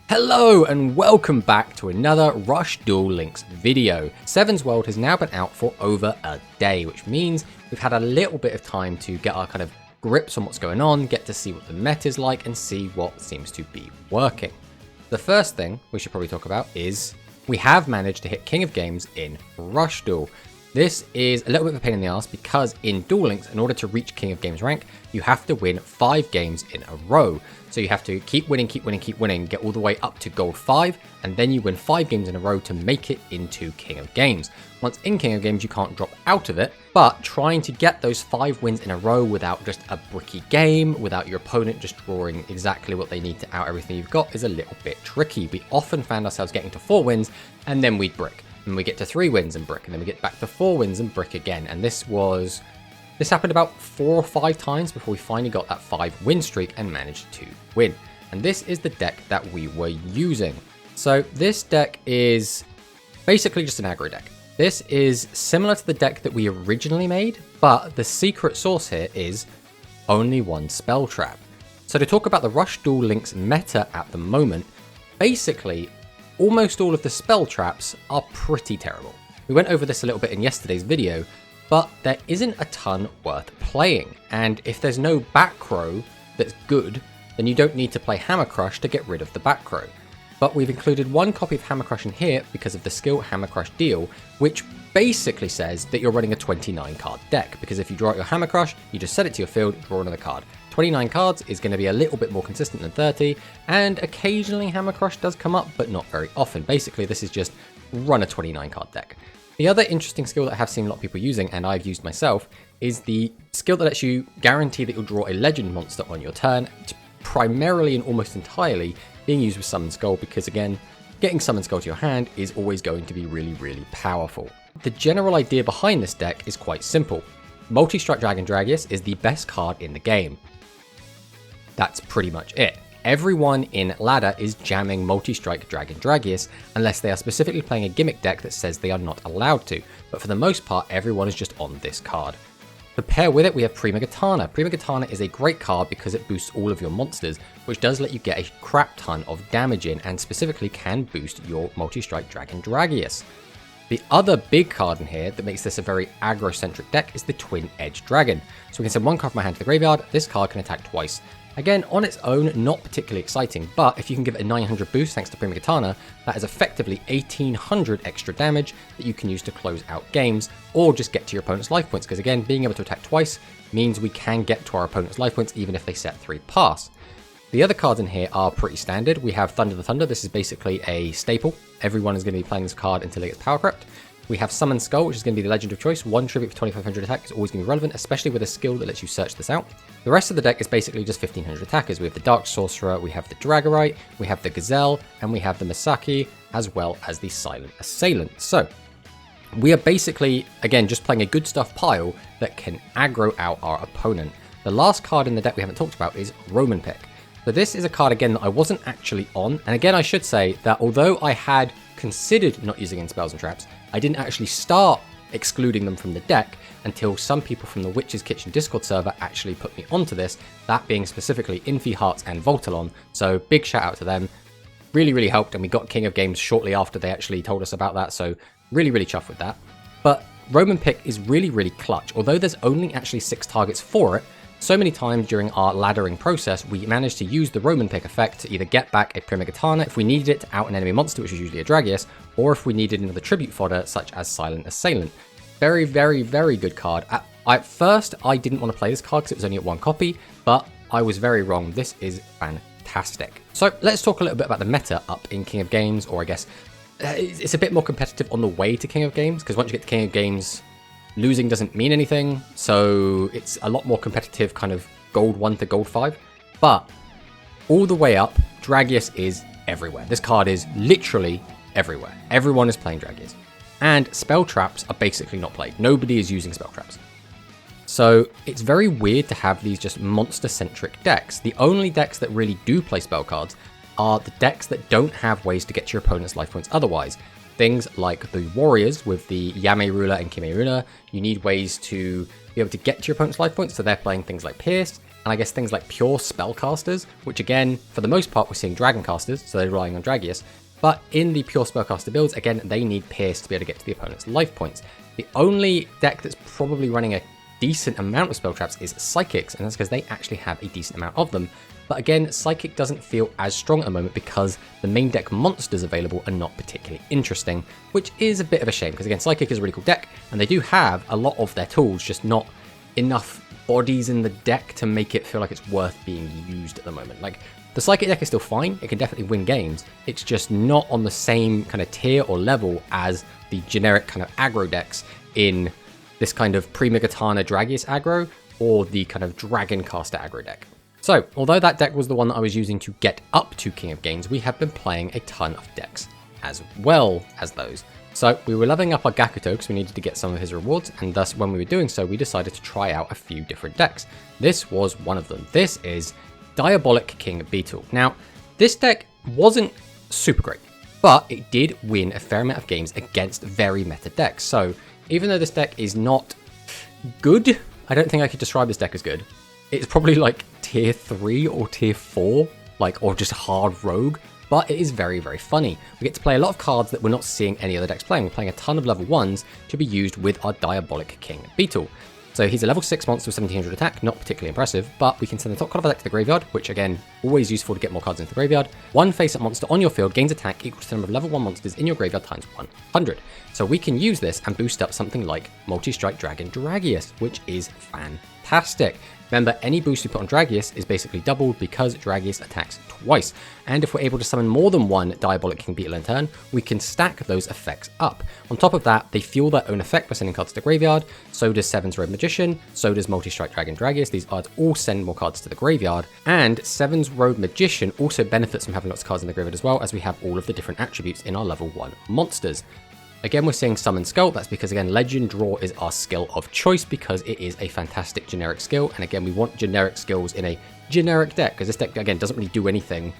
Hello and welcome back to another Rush Duel Links video. Seven's World has now been out for over a day, which means we've had a little bit of time to get our kind of grips on what's going on, get to see what the meta is like and see what seems to be working. The first thing we should probably talk about is we have managed to hit King of Games in Rush Duel. This is a little bit of a pain in the ass because in Duel Links, in order to reach King of Games rank, you have to win 5 games in a row. So you have to keep winning, get all the way up to Gold 5, and then you win 5 games in a row to make it into King of Games. Once in King of Games, you can't drop out of it, but trying to get those 5 wins in a row without just a bricky game, without your opponent just drawing exactly what they need to out everything you've got is a little bit tricky. We often found ourselves getting to 4 wins, and then we'd brick. And we get to 3 wins and brick, and then we get back to 4 wins and brick again. And this happened about 4 or 5 times before we finally got that 5 win streak and managed to win. And this is the deck that we were using. So this deck is basically just an aggro deck. This is similar to the deck that we originally made, but the secret sauce here is only 1 spell trap. So to talk about the Rush Duel Links meta at the moment, basically almost all of the spell traps are pretty terrible. We went over this a little bit in yesterday's video, but there isn't a ton worth playing. And if there's no back row that's good, then you don't need to play Hammer Crush to get rid of the back row. But we've included 1 copy of Hammer Crush in here because of the skill Hammer Crush deal, which basically says that you're running a 29 card deck. Because if you draw out your Hammer Crush, you just set it to your field, draw another card. 29 cards is going to be a little bit more consistent than 30, and occasionally Hammer Crush does come up, but not very often. Basically, this is just run a 29 card deck. The other interesting skill that I have seen a lot of people using, and I've used myself, is the skill that lets you guarantee that you'll draw a legend monster on your turn. It's primarily and almost entirely being used with Summon Skull, because again, getting Summon Skull to your hand is always going to be really, really powerful. The general idea behind this deck is quite simple. Multi-Strike Dragon Dragius is the best card in the game. That's pretty much it. Everyone in ladder is jamming Multi-Strike Dragon Dragius unless they are specifically playing a gimmick deck that says they are not allowed to, but for the most part everyone is just on this card. To pair with it we have Prima Gitana. Prima Gitana is a great card because it boosts all of your monsters, which does let you get a crap ton of damage in and specifically can boost your Multi-Strike Dragon Dragius. The other big card in here that makes this a very aggro-centric deck is the Twin Edge Dragon. So we can send 1 card from my hand to the graveyard, this card can attack twice. Again, on its own, not particularly exciting, but if you can give it a 900 boost thanks to Prima Gitana, that is effectively 1800 extra damage that you can use to close out games, or just get to your opponent's life points, because again, being able to attack twice means we can get to our opponent's life points even if they set 3 pass. The other cards in here are pretty standard. We have Thunder the Thunder, this is basically a staple. Everyone is going to be playing this card until it gets power crept. We have Summon Skull, which is going to be the legend of choice. 1 tribute for 2500 attack is always going to be relevant, especially with a skill that lets you search this out. The rest of the deck is basically just 1500 attackers. We have the Dark Sorcerer, we have the Dragorite, we have the Gazelle, and we have the Misaki, as well as the Silent Assailant. So, we are basically, again, just playing a good stuff pile that can aggro out our opponent. The last card in the deck we haven't talked about is Roman Pick. So this is a card, again, that I wasn't actually on. And again, I should say that although I had considered not using in spells and traps, I didn't actually start excluding them from the deck until some people from the Witch's Kitchen Discord server actually put me onto this, that being specifically Infi Hearts and Voltalon. So big shout out to them. Really, really helped, and we got King of Games shortly after they actually told us about that, so really, really chuffed with that. But Roman Pick is really, really clutch. Although there's only actually 6 targets for it, so many times during our laddering process, we managed to use the Roman Pick effect to either get back a Prima Gitana if we needed it to out an enemy monster, which is usually a Dragius, or if we needed another tribute fodder, such as Silent Assailant. Very, very, very good card. At first, I didn't want to play this card because it was only at 1 copy, but I was very wrong. This is fantastic. So let's talk a little bit about the meta up in King of Games, or I guess it's a bit more competitive on the way to King of Games, because once you get to King of Games, losing doesn't mean anything, so it's a lot more competitive, kind of gold 1 to gold 5. But all the way up, Dragius is everywhere. This card is literally everywhere. Everyone is playing Dragius. And spell traps are basically not played. Nobody is using spell traps. So it's very weird to have these just monster-centric decks. The only decks that really do play spell cards are the decks that don't have ways to get to your opponent's life points otherwise. Things like the Warriors with the Yame Ruler and Kime Runa, you need ways to be able to get to your opponent's life points, so they're playing things like Pierce. and I guess things like pure spellcasters, which again, for the most part, we're seeing dragon casters, so they're relying on Dragius. But in the pure spellcaster builds, again, they need Pierce to be able to get to the opponent's life points. The only deck that's probably running a decent amount of spell traps is Psychics, and that's because they actually have a decent amount of them. But again, Psychic doesn't feel as strong at the moment because the main deck monsters available are not particularly interesting, which is a bit of a shame, because again, Psychic is a really cool deck, and they do have a lot of their tools, just not enough bodies in the deck to make it feel like it's worth being used at the moment. Like, the Psychic deck is still fine, it can definitely win games, it's just not on the same kind of tier or level as the generic kind of aggro decks in this kind of Prima-Gatana Dragius aggro, or the kind of Dragon Caster aggro deck. So, although that deck was the one that I was using to get up to King of Games, we have been playing a ton of decks as well as those. So, we were leveling up our Gakuto because we needed to get some of his rewards, and thus when we were doing so, we decided to try out a few different decks. This was one of them. This is Diabolic King Beetle. Now, this deck wasn't super great, but it did win a fair amount of games against very meta decks. So, even though this deck is not good, I don't think I could describe this deck as good. It's probably like tier 3 or tier 4, like, or just hard rogue, but it is very, very funny. We get to play a lot of cards that we're not seeing any other decks playing. We're playing a ton of level 1s to be used with our Diabolic King Beetle. So he's a level 6 monster with 1700 attack, not particularly impressive, but we can send the top card of our deck to the graveyard, which again, always useful to get more cards into the graveyard. One face-up monster on your field gains attack equal to the number of level 1 monsters in your graveyard times 100. So we can use this and boost up something like Multi-Strike Dragon Dragius, which is fantastic. Remember, any boost we put on Dragius is basically doubled because Dragius attacks twice. And if we're able to summon more than one Diabolic King Beetle in turn, we can stack those effects up. On top of that, they fuel their own effect by sending cards to the graveyard. So does Seven's Road Magician, so does Multi-Strike Dragon Dragius. These cards all send more cards to the graveyard. And Seven's Road Magician also benefits from having lots of cards in the graveyard as well, as we have all of the different attributes in our level 1 monsters. Again, we're seeing Summon Skull. That's because, again, Legend Draw is our skill of choice because it is a fantastic generic skill. And again, we want generic skills in a generic deck because this deck, again, doesn't really do anything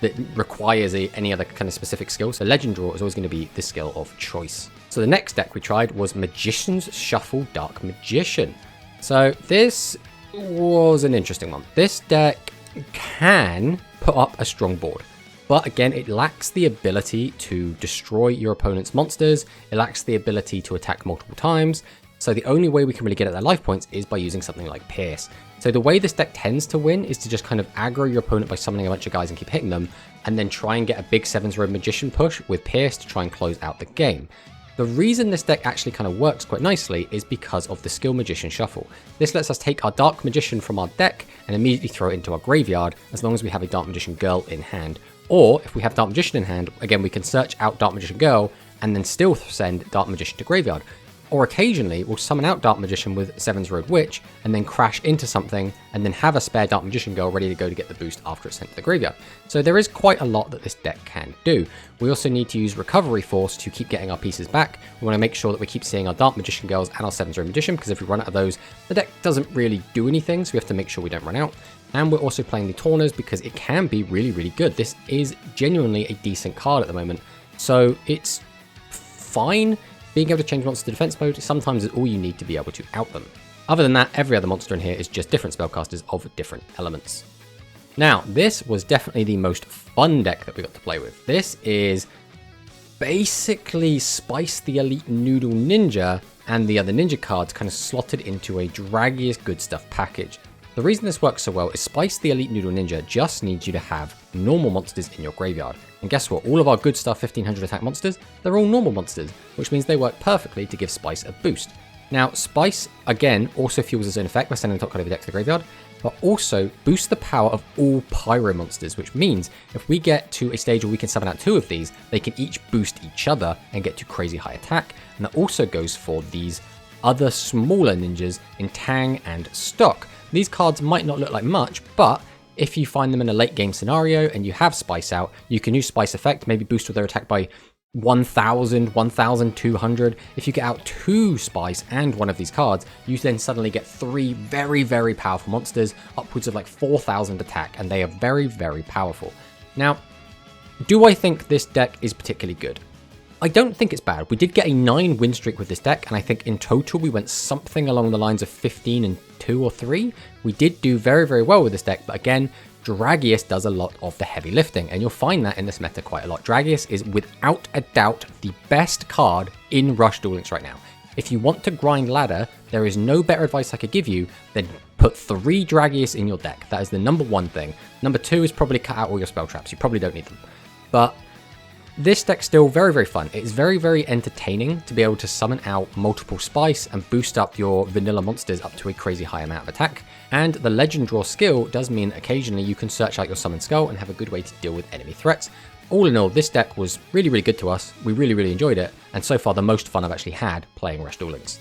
that requires any other kind of specific skill. So Legend Draw is always going to be the skill of choice. So the next deck we tried was Magician's Shuffle Dark Magician. So this was an interesting one. This deck can put up a strong board. But again, it lacks the ability to destroy your opponent's monsters. It lacks the ability to attack multiple times. So the only way we can really get at their life points is by using something like Pierce. So the way this deck tends to win is to just kind of aggro your opponent by summoning a bunch of guys and keep hitting them, and then try and get a big Seven's Road Magician push with Pierce to try and close out the game. The reason this deck actually kind of works quite nicely is because of the skill Magician Shuffle. This lets us take our Dark Magician from our deck and immediately throw it into our graveyard as long as we have a Dark Magician Girl in hand. Or, if we have Dark Magician in hand, again, we can search out Dark Magician Girl and then still send Dark Magician to graveyard. Or occasionally, we'll summon out Dark Magician with Seven's Road Witch and then crash into something and then have a spare Dark Magician Girl ready to go to get the boost after it's sent to the graveyard. So there is quite a lot that this deck can do. We also need to use Recovery Force to keep getting our pieces back. We want to make sure that we keep seeing our Dark Magician Girls and our Seven's Road Magician, because if we run out of those, the deck doesn't really do anything, so we have to make sure we don't run out. And we're also playing the Torners because it can be really, really good. This is genuinely a decent card at the moment, so it's fine. Being able to change monsters to defense mode sometimes is all you need to be able to out them. Other than that, every other monster in here is just different spellcasters of different elements. Now, this was definitely the most fun deck that we got to play with. This is basically Spice the Elite Noodle Ninja and the other ninja cards kind of slotted into a Dragius Good Stuff package. The reason this works so well is Spice the Elite Noodle Ninja just needs you to have normal monsters in your graveyard. And guess what? All of our Good Stuff 1500 attack monsters, they're all normal monsters, which means they work perfectly to give Spice a boost. Now, Spice, again, also fuels its own effect by sending the top card of your deck to the graveyard, but also boosts the power of all Pyro monsters, which means if we get to a stage where we can summon out 2 of these, they can each boost each other and get to crazy high attack. And that also goes for these other smaller ninjas in Tang and Stock. These cards might not look like much, but if you find them in a late game scenario and you have Spice out, you can use Spice effect, maybe boost with their attack by 1000, 1200. If you get out 2 Spice and one of these cards, you then suddenly get 3 very, very powerful monsters, upwards of like 4000 attack, and they are very, very powerful. Now, do I think this deck is particularly good? I don't think it's bad. We did get a 9 win streak with this deck, and I think in total we went something along the lines of 15 and 2 or 3. We did do very, very well with this deck, but again, Dragius does a lot of the heavy lifting, and you'll find that in this meta quite a lot. Dragius is without a doubt the best card in Rush Duel Links right now. If you want to grind ladder, there is no better advice I could give you than put 3 Dragius in your deck. That is the number 1 thing. Number 2 is probably cut out all your spell traps. You probably don't need them. But this deck's still very, very fun. It is very, very entertaining to be able to summon out multiple spice and boost up your vanilla monsters up to a crazy high amount of attack. And the legend draw skill does mean occasionally you can search out your summon skull and have a good way to deal with enemy threats. All in all, this deck was really, really good to us. We really, really enjoyed it. And so far, the most fun I've actually had playing Rush Duel Links.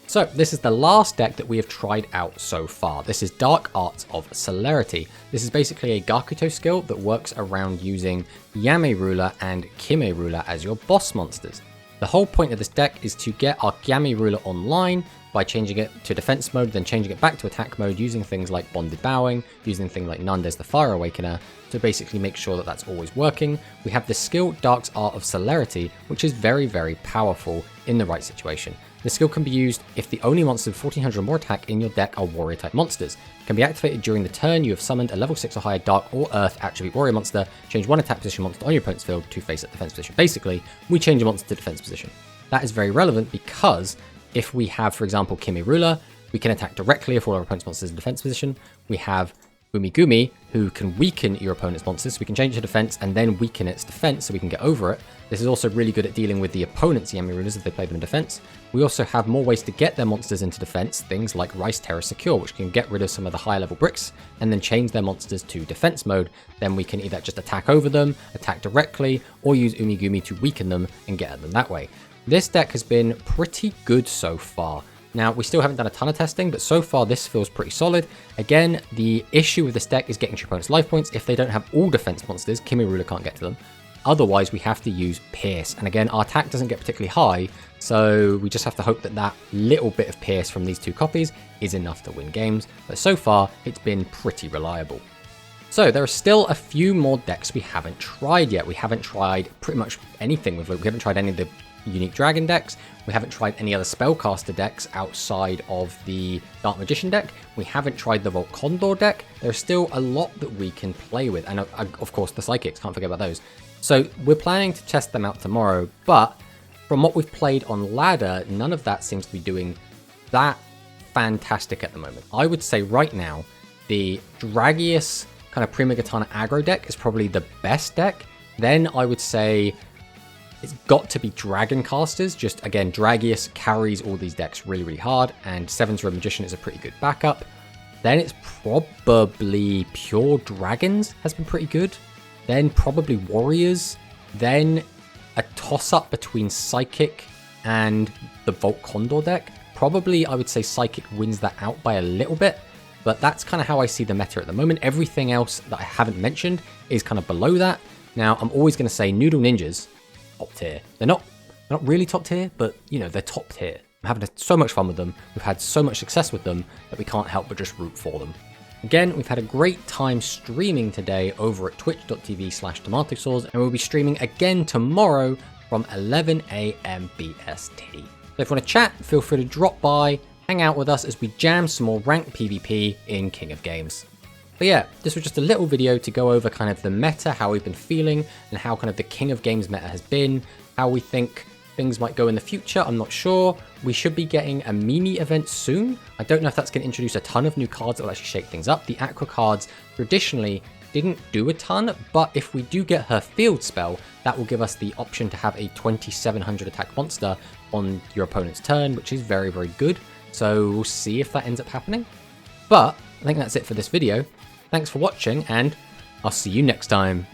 So this is the last deck that we have tried out so far. This is Dark Arts of Celerity. This is basically a Gakuto skill that works around using Yame Ruler and Kime Ruler as your boss monsters. The whole point of this deck is to get our Yame Ruler online by changing it to defense mode, then changing it back to attack mode, using things like Bonded Bowing, using things like Nandes the Fire Awakener, to basically make sure that that's always working. We have the skill Dark Art of Celerity, which is very, very powerful in the right situation. The skill can be used if the only monsters with 1400 or more attack in your deck are warrior type monsters. It can be activated during the turn you have summoned a level 6 or higher dark or earth attribute warrior monster. Change 1 attack position monster on your opponent's field to face at defense position. Basically, we change a monster to defense position. That is very relevant because if we have, for example, Kime Ruler, we can attack directly if all our opponent's monsters in defense position. We have Umigumi, who can weaken your opponent's monsters, so we can change it to defense and then weaken its defense so we can get over it. This is also really good at dealing with the opponent's Yami Rulers if they play them in defense. We also have more ways to get their monsters into defense, things like Rice Terror Secure, which can get rid of some of the higher level bricks and then change their monsters to defense mode. Then we can either just attack over them, attack directly, or use Umigumi to weaken them and get at them that way. This deck has been pretty good so far. Now, we still haven't done a ton of testing, but so far this feels pretty solid. Again, the issue with this deck is getting to your opponent's life points. If they don't have all defense monsters, Kime Ruler can't get to them. Otherwise, we have to use Pierce. And again, our attack doesn't get particularly high, so we just have to hope that that little bit of Pierce from these 2 copies is enough to win games. But so far, it's been pretty reliable. So there are still a few more decks we haven't tried yet. We haven't tried pretty much anything with Luke. We haven't tried any of the unique dragon decks. We haven't tried any other spellcaster decks outside of the Dark Magician deck. We haven't tried the Volt Condor deck. There's still a lot that we can play with, and of course the Psychics, can't forget about those. So we're planning to test them out tomorrow, but from what we've played on ladder, none of that seems to be doing that fantastic at the moment. I would say right now the Dragius kind of Prima Gitana aggro deck is probably the best deck. Then I would say it's got to be Dragon Casters. Just again, Dragius carries all these decks really, really hard, and Seven's Red Magician is a pretty good backup. Then it's probably Pure Dragons has been pretty good. Then probably Warriors. Then a toss-up between Psychic and the Volt Condor deck. Probably, I would say Psychic wins that out by a little bit, but that's kind of how I see the meta at the moment. Everything else that I haven't mentioned is kind of below that. Now, I'm always going to say Noodle Ninjas, top tier. They're not really top tier, but you know, they're top tier. I'm having so much fun with them. We've had so much success with them that we can't help but just root for them. Again, we've had a great time streaming today over at twitch.tv/Tomatosaurs, and we'll be streaming again tomorrow from 11 AM BST. So if you want to chat, feel free to drop by, hang out with us as we jam some more ranked PvP in King of Games. But yeah, this was just a little video to go over kind of the meta, how we've been feeling, and how kind of the King of Games meta has been, how we think things might go in the future. I'm not sure. We should be getting a Mimi event soon. I don't know if that's going to introduce a ton of new cards that will actually shake things up. The Aqua cards traditionally didn't do a ton, but if we do get her field spell, that will give us the option to have a 2700 attack monster on your opponent's turn, which is very, very good. So we'll see if that ends up happening. But I think that's it for this video. Thanks for watching, and I'll see you next time.